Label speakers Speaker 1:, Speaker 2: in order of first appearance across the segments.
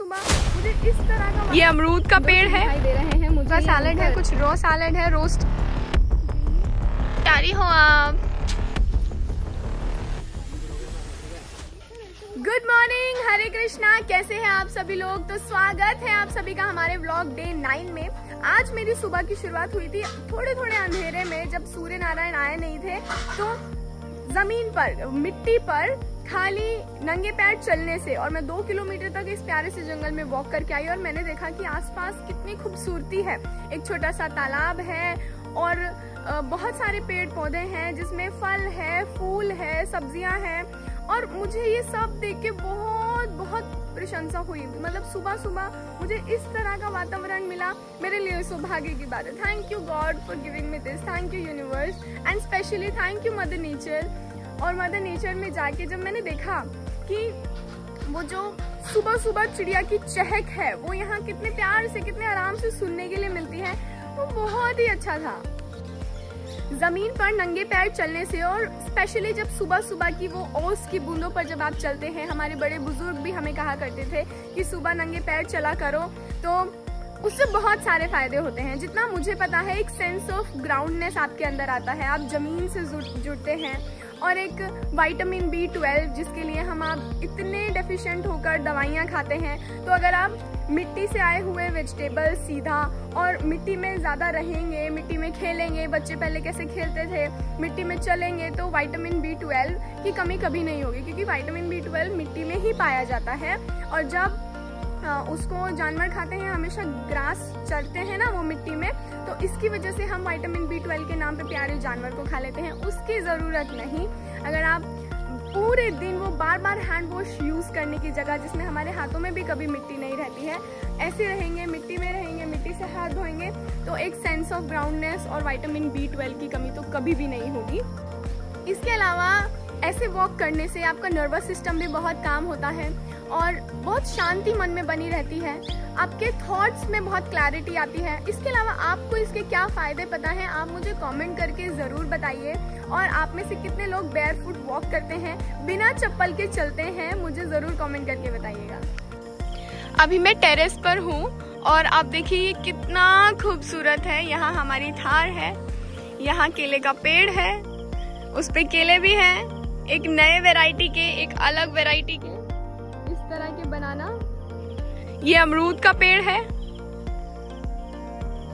Speaker 1: सुबह मुझे इस तरह का
Speaker 2: ये अमरूद का पेड़ है,
Speaker 1: दिखाई दे रहे हैं मुझे।
Speaker 2: सैलेड है, कुछ रॉ सैलेड है, रोस्ट। तैयारी हो आप?
Speaker 1: गुड मॉर्निंग, हरे कृष्णा। कैसे हैं आप सभी लोग? तो स्वागत है आप सभी का हमारे व्लॉग डे 9 में। आज मेरी सुबह की शुरुआत हुई थी थोड़े थोड़े अंधेरे में, जब सूर्य नारायण आए नहीं थे, तो जमीन पर, मिट्टी पर खाली नंगे पैर चलने से, और मैं 2 किलोमीटर तक इस प्यारे से जंगल में वॉक करके आई और मैंने देखा कि आसपास कितनी खूबसूरती है। एक छोटा सा तालाब है और बहुत सारे पेड़ पौधे हैं जिसमें फल है, फूल है, सब्जियां हैं, और मुझे ये सब देख के बहुत बहुत प्रशंसा हुई। मतलब सुबह सुबह मुझे इस तरह का वातावरण मिला, मेरे लिए सौभाग्य की बात है। Thank you God for giving me this, thank you universe, and specially thank you mother nature. और मदर नेचर में जाके जब मैंने देखा कि वो जो सुबह सुबह चिड़िया की चहक है वो यहाँ कितने प्यार से, कितने आराम से सुनने के लिए मिलती है, वो बहुत ही अच्छा था। जमीन पर नंगे पैर चलने से, और स्पेशली जब सुबह सुबह की वो ओस की बूंदों पर जब आप चलते हैं, हमारे बड़े बुजुर्ग भी हमें कहा करते थे कि सुबह नंगे पैर चला करो, तो उससे बहुत सारे फायदे होते हैं। जितना मुझे पता है, एक सेंस ऑफ ग्राउंडनेस आपके अंदर आता है, आप जमीन से जुड़ते हैं, और एक विटामिन B12 जिसके लिए हम आप इतने डेफिशिएंट होकर दवाइयाँ खाते हैं। तो अगर आप मिट्टी से आए हुए वेजिटेबल सीधा और मिट्टी में ज़्यादा रहेंगे, मिट्टी में खेलेंगे, बच्चे पहले कैसे खेलते थे, मिट्टी में चलेंगे, तो विटामिन B12 की कमी कभी नहीं होगी, क्योंकि विटामिन B12 मिट्टी में ही पाया जाता है। और जब उसको जानवर खाते हैं, हमेशा ग्रास चरते हैं ना वो मिट्टी में, तो इसकी वजह से हम विटामिन B12 के नाम पे प्यारे जानवर को खा लेते हैं। उसकी ज़रूरत नहीं। अगर आप पूरे दिन वो बार बार हैंड वॉश यूज़ करने की जगह, जिसमें हमारे हाथों में भी कभी मिट्टी नहीं रहती है, ऐसे रहेंगे, मिट्टी में रहेंगे, मिट्टी से हाथ धोएंगे, तो एक सेंस ऑफ ग्राउंडनेस और विटामिन B12 की कमी तो कभी भी नहीं होगी। इसके अलावा ऐसे वॉक करने से आपका नर्वस सिस्टम भी बहुत काम होता है और बहुत शांति मन में बनी रहती है, आपके थॉट्स में बहुत क्लैरिटी आती है। इसके अलावा आपको इसके क्या फ़ायदे पता हैं, आप मुझे कमेंट करके ज़रूर बताइए। और आप में से कितने लोग बेयरफुट वॉक करते हैं, बिना चप्पल के चलते हैं, मुझे ज़रूर कमेंट करके बताइएगा।
Speaker 2: अभी मैं टेरेस पर हूँ और आप देखिए ये कितना खूबसूरत है। यहाँ हमारी थार है, यहाँ केले का पेड़ है, उस पे केले भी हैं, एक नए वैरायटी के, एक अलग वैरायटी के,
Speaker 1: इस तरह के बनाना।
Speaker 2: ये अमरूद का पेड़ है,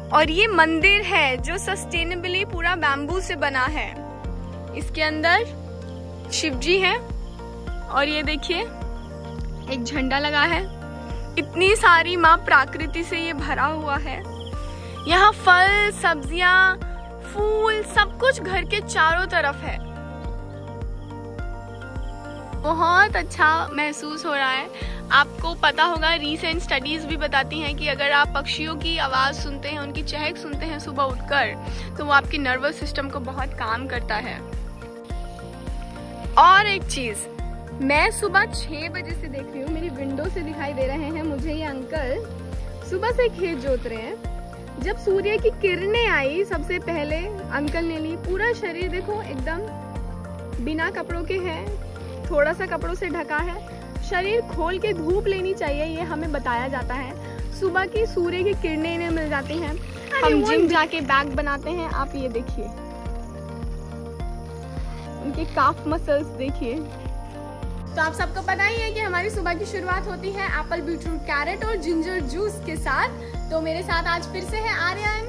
Speaker 2: और ये मंदिर है जो सस्टेनेबली पूरा बैम्बू से बना है। इसके अंदर शिवजी हैं, और ये देखिए एक झंडा लगा है। इतनी सारी माँ प्रकृति से ये भरा हुआ है। यहाँ फल, सब्जियां, फूल, सब कुछ घर के चारों तरफ है। बहुत अच्छा महसूस हो रहा है। आपको पता होगा, रीसेंट स्टडीज भी बताती हैं कि अगर आप पक्षियों की आवाज सुनते हैं, उनकी चहक सुनते हैं सुबह उठकर, तो वो आपके नर्वस सिस्टम को बहुत काम करता है। और एक चीज,
Speaker 1: मैं सुबह 6 बजे से देख रही हूँ, मेरी विंडो से दिखाई दे रहे हैं मुझे ये अंकल सुबह से खेत जोत रहे हैं। जब सूर्य की किरणें आई, सबसे पहले अंकल ने ली, पूरा शरीर देखो एकदम बिना कपड़ों के है, थोड़ा सा कपड़ों से ढका है। शरीर खोल के धूप लेनी चाहिए, ये हमें बताया जाता है। सुबह की सूर्य की किरणें इन्हें मिल जाती हैं। हम जिम जाके बैक बनाते हैं, आप ये देखिए, उनके काफ मसल्स देखिए। तो आप सबको पता ही है कि हमारी सुबह की शुरुआत होती है एप्पल, बीटरूट, कैरेट और जिंजर जूस के साथ। तो मेरे साथ आज फिर से है आर्यन।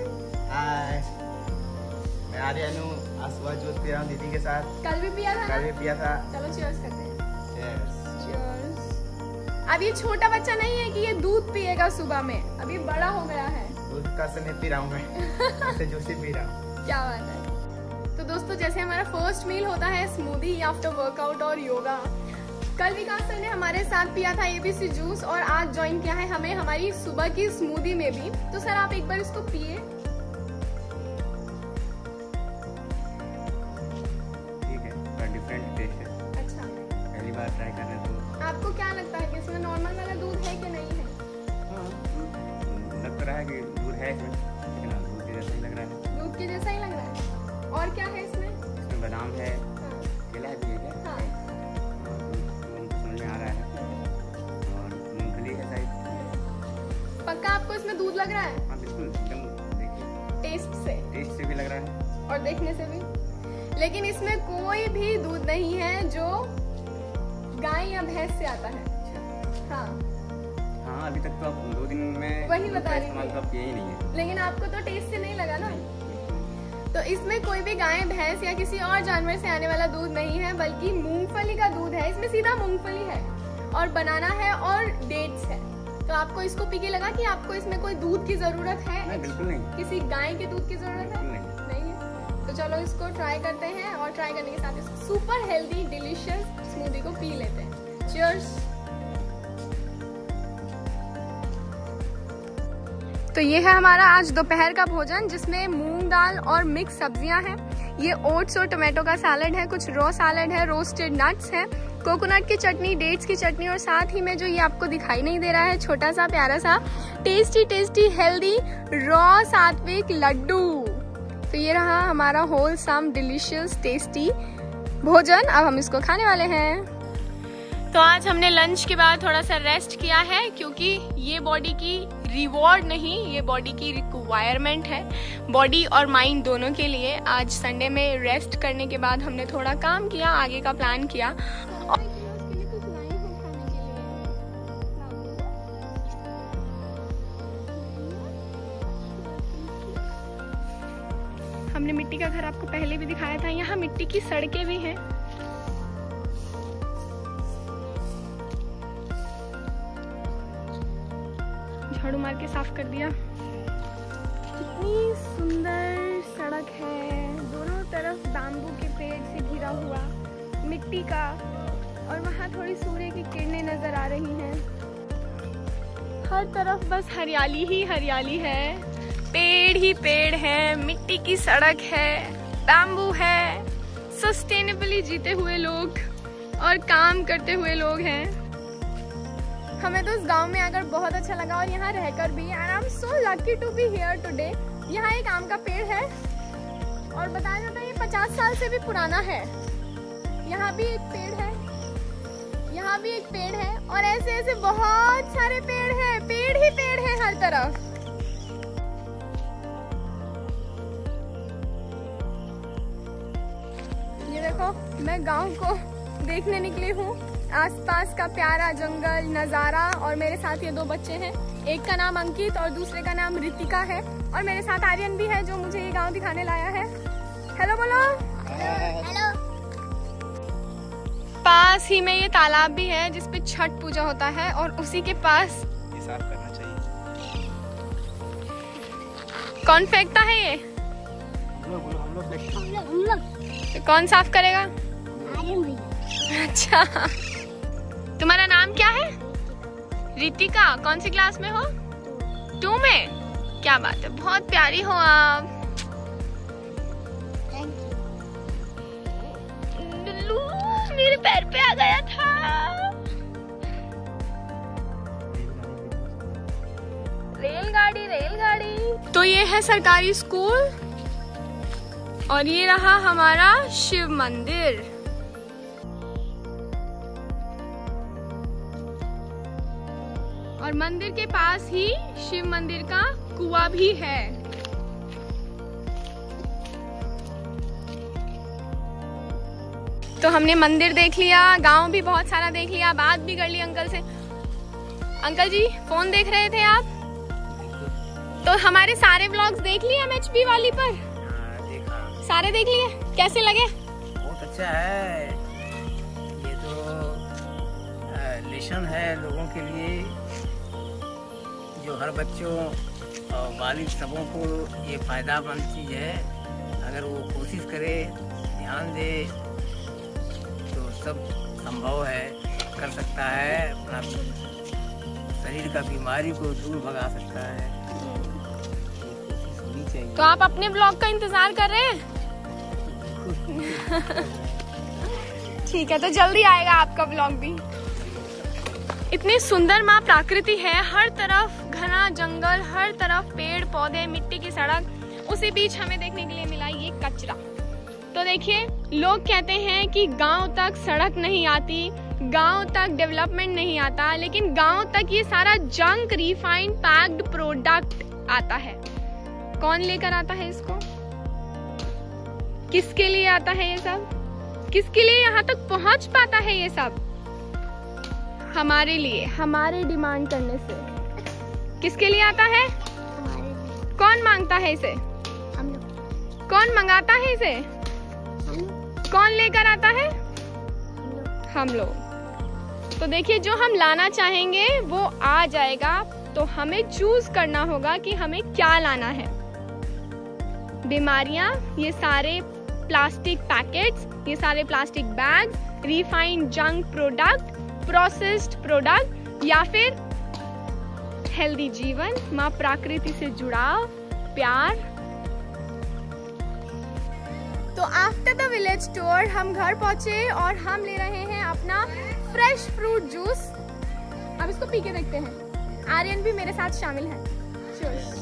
Speaker 3: हाय, मैं आर्यन हूँ। आज सुबह जूस पी रहा हूँ दीदी के साथ।
Speaker 1: कल भी पिया था ना?
Speaker 3: कल भी पिया था।
Speaker 1: चलो चीयर्स करते हैं।
Speaker 3: चीयर्स।
Speaker 1: अब ये छोटा बच्चा नहीं है कि ये दूध पिएगा सुबह में, अभी बड़ा हो गया है।
Speaker 3: दूध का से नहीं पी रहा हूँ मैं, ऐसे जूस ही पी रहा हूँ।
Speaker 1: क्या बात है। तो दोस्तों, जैसे हमारा फर्स्ट मील होता है स्मूदी आफ्टर वर्कआउट और योगा, कल विकास सर ने हमारे साथ पिया था ABC जूस, और आज ज्वाइन किया है हमें हमारी सुबह की स्मूदी में भी। तो सर आप एक बार इसको पिए।
Speaker 3: ठीक है, थोड़ा डिफरेंट टेस्ट है।
Speaker 1: अच्छा,
Speaker 3: पहली बार ट्राई कर रहे हैं तो।
Speaker 1: आपको क्या लगता है कि इसमें नॉर्मल वाला दूध है कि नहीं है?
Speaker 3: हाँ, लग तो रहा है कि दूध है इसमें, लेकिन दूध के जैसा ही लग रहा है।
Speaker 1: दूध के जैसा ही लग रहा है। और क्या है इसमें?
Speaker 3: इसमें बादाम है,
Speaker 1: हाँ।
Speaker 3: केला भी है क्या?
Speaker 1: हाँ।
Speaker 3: समझ में आ रहा है, और मूंगफली है शायद।
Speaker 1: आपको इसमें दूध लग रहा है?
Speaker 3: हाँ बिल्कुल, एकदम देखिए टेस्ट से भी लग रहा है
Speaker 1: और देखने से भी। लेकिन इसमें कोई भी दूध नहीं है जो गाय या भैंस से आता है। हाँ
Speaker 3: हाँ, अभी तक तो आप 2 दिन में
Speaker 1: वही बता रही
Speaker 3: इस्तेमाल तो आप किए ही नहीं है।
Speaker 1: लेकिन आपको तो टेस्ट से नहीं लगा ना। तो इसमें कोई भी गाय भैंस या किसी और जानवर से आने वाला दूध नहीं है, बल्कि मूंगफली का दूध है। इसमें सीधा मूंगफली है और बनाना है और डेट्स है। तो आपको इसको पी के लगा कि आपको इसमें कोई दूध की जरूरत है?
Speaker 3: नहीं, बिल्कुल नहीं।
Speaker 1: किसी गाय के दूध की जरूरत है? नहीं है। तो चलो इसको ट्राई करते हैं और ट्राई करने के साथ इसको सुपर हेल्दी डिलीशियस स्मूदी को पी लेते हैं। चीयर्स। तो ये है हमारा आज दोपहर का भोजन, जिसमें मूंग दाल और मिक्स सब्जियां हैं। ये ओट्स और टोमेटो का सैलेड है, कुछ रॉ सैलेड है, रोस्टेड नट्स है, कोकोनट की चटनी, डेट्स की चटनी और साथ ही में जो ये आपको दिखाई नहीं दे रहा है छोटा सा प्यारा सा टेस्टी हेल्दी रॉ सात्विक लड्डू। तो ये रहा हमारा होलसम डिलीशियस टेस्टी भोजन। अब हम इसको खाने वाले हैं। तो आज हमने लंच के बाद थोड़ा सा रेस्ट किया है, क्योंकि ये बॉडी की रिवॉर्ड नहीं, ये बॉडी की रिक्वायरमेंट है, बॉडी और माइंड दोनों के लिए। आज संडे में रेस्ट करने के बाद हमने थोड़ा काम किया, आगे का प्लान किया। हमने मिट्टी का घर आपको पहले भी दिखाया था, यहाँ मिट्टी की सड़कें भी हैं। झाड़ू मार के साफ कर दिया। कितनी सुंदर सड़क है, दोनों तरफ बैम्बू के पेड़ से घिरा हुआ मिट्टी का, और वहाँ थोड़ी सूर्य की किरणें नजर आ रही हैं। हर तरफ बस हरियाली ही हरियाली है, पेड़ ही पेड़ है, मिट्टी की सड़क है, बैम्बू है, सस्टेनेबली जीते हुए लोग और काम करते हुए लोग हैं। हमें तो इस गांव में आकर बहुत अच्छा लगा और यहाँ रहकर भी। And I am so lucky to be here today. यहाँ एक आम का पेड़ है और बताया जाता है ये 50 साल से भी पुराना है। यहाँ भी एक पेड़ है, यहाँ भी एक पेड़ है, और ऐसे ऐसे बहुत सारे पेड़ हैं, पेड़ ही पेड़ है हर तरफ। ये देखो, मैं गांव को देखने निकली हूँ, आसपास का प्यारा जंगल नजारा, और मेरे साथ ये 2 बच्चे हैं। एक का नाम अंकित और दूसरे का नाम रितिका है, और मेरे साथ आर्यन भी है जो मुझे ये गांव दिखाने लाया है। हेलो बोलो। हेलो। पास ही में ये तालाब भी है जिसपे छठ पूजा होता है, और उसी के पास
Speaker 3: ये साफ करना चाहिए।
Speaker 1: कौन फेंकता है ये?
Speaker 3: हम लोग
Speaker 1: तो कौन साफ करेगा? अच्छा, तुम्हारा नाम क्या है? रितिका। कौन सी क्लास में हो? 2 में। क्या बात है, बहुत प्यारी हो आप। लुल्लू मेरे पैर पे आ गया था। रेलगाड़ी रेलगाड़ी। तो ये है सरकारी स्कूल, और ये रहा हमारा शिव मंदिर। और मंदिर के पास ही शिव मंदिर का कुआं भी है। तो हमने मंदिर देख लिया, गांव भी बहुत सारा देख लिया, बात भी कर ली अंकल से। अंकल जी, फोन देख रहे थे आप? तो हमारे सारे व्लॉग्स देख लिए MHP वाली पर?
Speaker 4: देखा।
Speaker 1: सारे देख लिए, कैसे लगे?
Speaker 4: बहुत अच्छा है, ये तो लेसन है लोगों के लिए, जो हर बच्चों और बालिग सबों को ये फ़ायदामंद चीज़ है। अगर वो कोशिश करे, ध्यान दे, तो सब संभव है, कर सकता है, अपना शरीर का बीमारी को दूर भगा सकता है। कोशिश होनी चाहिए।
Speaker 1: तो आप अपने ब्लॉग का इंतजार कर रहे हैं? ठीक है, तो जल्दी आएगा आपका ब्लॉग भी। इतनी सुंदर माँ प्रकृति है, हर तरफ घना जंगल, हर तरफ पेड़ पौधे, मिट्टी की सड़क, उसी बीच हमें देखने के लिए मिला ये कचरा। तो देखिए, लोग कहते हैं कि गांव तक सड़क नहीं आती,
Speaker 2: गांव तक डेवलपमेंट नहीं आता, लेकिन गांव तक ये सारा जंक रिफाइंड पैक्ड प्रोडक्ट आता है। कौन लेकर आता है इसको? किसके लिए आता है ये सब? किसके लिए यहाँ तक पहुंच पाता है ये सब? हमारे लिए, हमारे डिमांड करने से। किसके लिए आता है? कौन मांगता है इसे?
Speaker 1: हम लोग।
Speaker 2: कौन मंगाता है इसे? कौन लेकर आता है? हम लोग। तो देखिए, जो हम लाना चाहेंगे वो आ जाएगा, तो हमें चूज करना होगा कि हमें क्या लाना है। बीमारियां, ये सारे प्लास्टिक पैकेट्स, ये सारे plastic bags, refined junk product, processed product, या फिर हेल्दी जीवन, माँ प्रकृति से जुड़ाव, प्यार।
Speaker 1: तो आफ्टर द विलेज टूर हम घर पहुंचे और हम ले रहे हैं अपना फ्रेश फ्रूट जूस। अब इसको पी के देखते हैं। आर्यन भी मेरे साथ शामिल है। Cheers।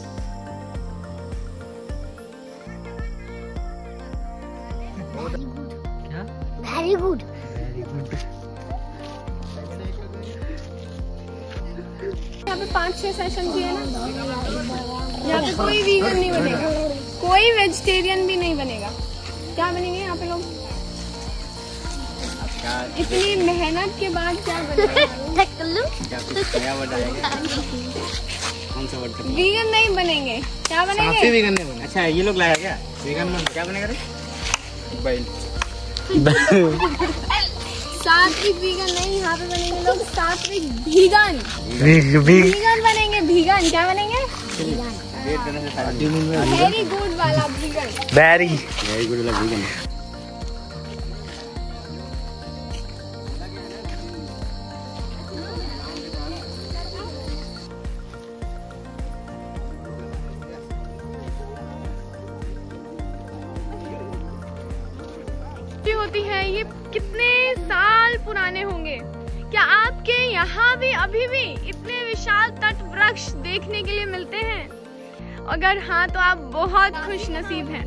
Speaker 5: Very good.
Speaker 1: यहाँ पे 5-6 सेशन किए ना। यहाँ पे कोई वीगन नहीं बनेगा, कोई वेजिटेरियन भी नहीं बनेगा। क्या बनेंगे यहाँ पे लोग? इतनी मेहनत के बाद क्या बनेगा? वीगन नहीं बनेंगे। क्या बनेंगे?
Speaker 3: वीगन नहीं बनेगा। अच्छा, ये लोग लाया क्या वीगन में? क्या बनेगा रे? बैल।
Speaker 1: सात्विक वीगन नहीं, यहाँ पे बनेंगे लोग सात्विक वीगन। वीगन बनेंगे, वीगन। क्या बनेंगे? वेरी गुड वाला वीगन।
Speaker 3: वेरी गुड वाला वीगन।
Speaker 2: होती है, ये कितने साल पुराने होंगे? क्या आपके यहाँ भी अभी भी इतने विशाल तट वृक्ष देखने के लिए मिलते हैं? अगर हाँ, तो आप बहुत खुश नसीब हैं।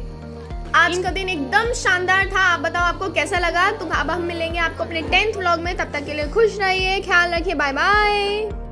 Speaker 1: आज का दिन एकदम शानदार था। आप बताओ आपको कैसा लगा? तो अब हम मिलेंगे आपको अपने 10th व्लॉग में। तब तक के लिए खुश रहिए, ख्याल रखिए, बाय बाय।